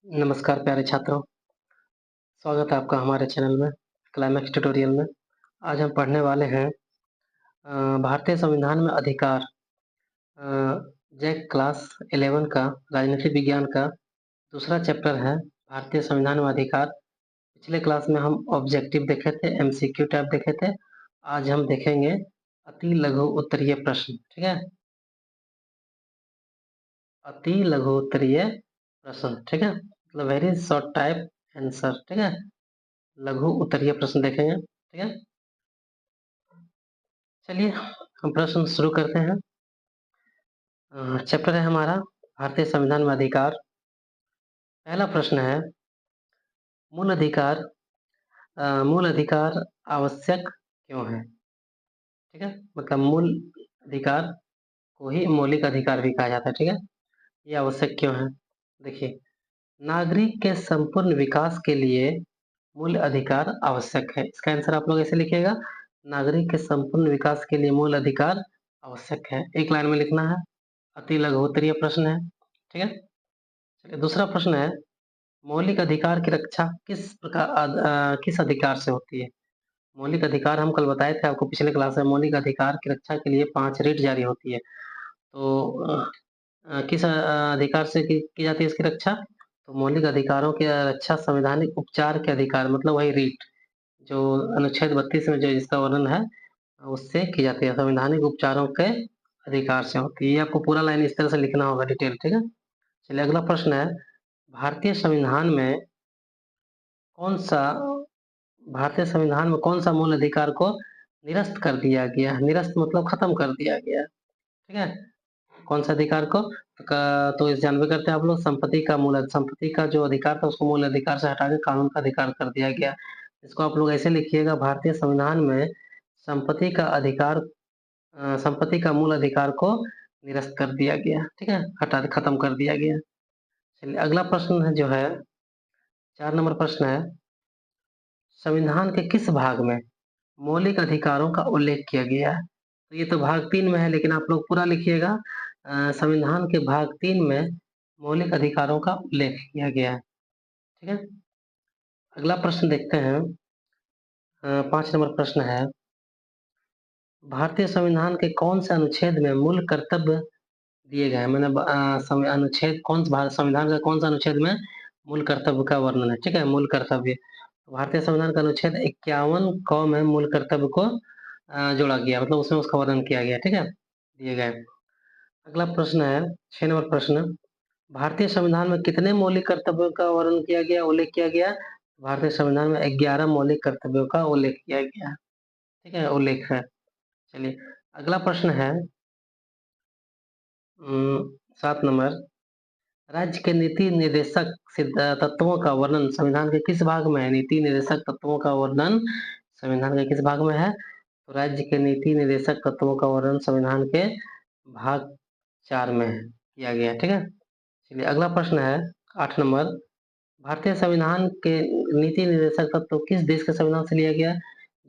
नमस्कार प्यारे छात्रों, स्वागत है आपका हमारे चैनल में क्लाइमैक्स ट्यूटोरियल में। आज हम पढ़ने वाले हैं भारतीय संविधान में अधिकार, जैक क्लास 11 का राजनीति विज्ञान का दूसरा चैप्टर है भारतीय संविधान में अधिकार। पिछले क्लास में हम ऑब्जेक्टिव देखे थे, एमसीक्यू टाइप देखे थे। आज हम देखेंगे अति लघु उत्तरीय प्रश्न। ठीक है, अति लघु उत्तरीय प्रश्न। ठीक है, मतलब वेरी शॉर्ट टाइप आंसर। ठीक है, लघु उत्तरीय प्रश्न देखेंगे। ठीक है, चलिए हम प्रश्न शुरू करते हैं। चैप्टर है हमारा भारतीय संविधान में अधिकार। पहला प्रश्न है, मूल अधिकार मूल अधिकार आवश्यक क्यों है? ठीक है, मतलब मूल अधिकार को ही मौलिक अधिकार भी कहा जाता है। ठीक है, ये आवश्यक क्यों है? देखिए, नागरिक के संपूर्ण विकास के लिए मूल अधिकार आवश्यक है। इसका आंसर आप लोग ऐसे लिखिएगा, नागरिक के संपूर्ण विकास के लिए मूल अधिकार आवश्यक है। एक लाइन में लिखना है। अति लघु उत्तरीय प्रश्न है। ठीक है, चलिए दूसरा प्रश्न है, मौलिक अधिकार की रक्षा किस अधिकार से होती है? मौलिक अधिकार हम कल बताए थे आपको पिछले क्लास में। मौलिक अधिकार की रक्षा के लिए 5 रिट जारी होती है। तो किस अधिकार से की जाती है इसकी रक्षा? तो मौलिक अधिकारों की रक्षा संवैधानिक उपचार के अधिकार, मतलब वही रिट जो अनुच्छेद 32 में जो इसका वर्णन है उससे की जाती है। संवैधानिक उपचारों के अधिकार से होती है। ये आपको पूरा लाइन इस तरह से लिखना होगा डिटेल। ठीक है, चलिए अगला प्रश्न है, भारतीय संविधान में कौन सा भारतीय संविधान में कौन सा मूल अधिकार को निरस्त कर दिया गया है? निरस्त मतलब खत्म कर दिया गया है। ठीक है, कौन सा अधिकार को? तो इस जानवे करते हैं आप लोग, संपत्ति का जो अधिकार था उसको मूल अधिकार से हटा के कानून का अधिकार कर दिया गया। इसको आप लोग ऐसे लिखिएगा, भारतीय संविधान में संपत्ति का अधिकार संपत्ति का मूल अधिकार को निरस्त कर दिया गया। ठीक है, खत्म कर दिया गया। चलिए अगला प्रश्न है जो है 4 नंबर प्रश्न है, संविधान के किस भाग में मौलिक अधिकारों का उल्लेख किया गया है? तो ये तो भाग 3 में है, लेकिन आप लोग पूरा लिखिएगा। संविधान के भाग 3 में मौलिक अधिकारों का उल्लेख किया गया है। ठीक है, अगला प्रश्न देखते हैं। 5 नंबर प्रश्न है, भारतीय संविधान के कौन से अनुच्छेद में मूल कर्तव्य दिए गए हैं? मैंने अनुच्छेद संविधान का कौन सा अनुच्छेद में मूल कर्तव्य का वर्णन है? ठीक है, मूल कर्तव्य भारतीय संविधान का अनुच्छेद 51 क में मूल कर्तव्य को जोड़ा गया, मतलब उसमें उसका वर्णन किया गया। ठीक है, दिए गए। अगला प्रश्न है 6 नंबर प्रश्न, भारतीय संविधान में कितने मौलिक कर्तव्यों का वर्णन किया गया, उल्लेख किया गया? भारतीय संविधान में 11 मौलिक कर्तव्यों का उल्लेख किया गया। ठीक है, उल्लेख है। चलिए अगला प्रश्न है 7 नंबर, राज्य के नीति निर्देशक तत्वों का वर्णन संविधान के किस भाग में है? नीति निर्देशक तत्वों का वर्णन संविधान के किस भाग में है? तो राज्य के नीति निर्देशक तत्वों का वर्णन संविधान के भाग 4 में किया गया। ठीक है, चलिए अगला प्रश्न है 8 नंबर, भारतीय संविधान के नीति निर्देशक तत्व किस देश के संविधान से लिया गया है?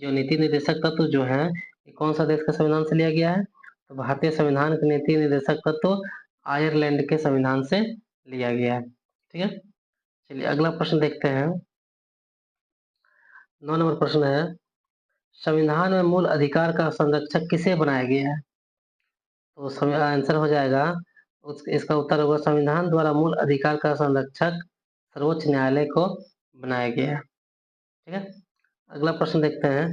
जो नीति निर्देशक तत्व जो है ये कौन सा देश के संविधान से लिया गया है? तो भारतीय संविधान के नीति निर्देशक तत्व आयरलैंड के संविधान से लिया गया है। ठीक है, चलिए अगला प्रश्न देखते हैं। 9 नंबर प्रश्न है, संविधान में मूल अधिकार का संरक्षक किसे बनाया गया है? तो आंसर हो जाएगा, इसका उत्तर होगा संविधान द्वारा मूल अधिकार का संरक्षक सर्वोच्च न्यायालय को बनाया गया है। ठीक है, अगला प्रश्न देखते हैं,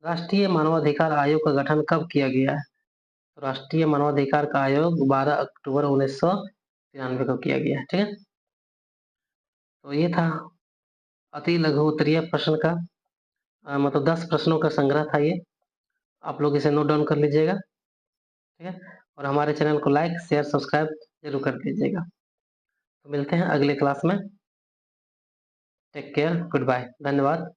राष्ट्रीय मानवाधिकार आयोग का गठन कब किया गया है? तो राष्ट्रीय मानवाधिकार का आयोग 12 अक्टूबर 1993 को किया गया है। ठीक है, तो ये था अति लघु उत्तरीय प्रश्न का मतलब 10 प्रश्नों का संग्रह था ये। आप लोग इसे नोट डाउन कर लीजिएगा। ठीक है, और हमारे चैनल को लाइक शेयर सब्सक्राइब जरूर कर दीजिएगा। तो मिलते हैं अगले क्लास में। टेक केयर, गुड बाय, धन्यवाद।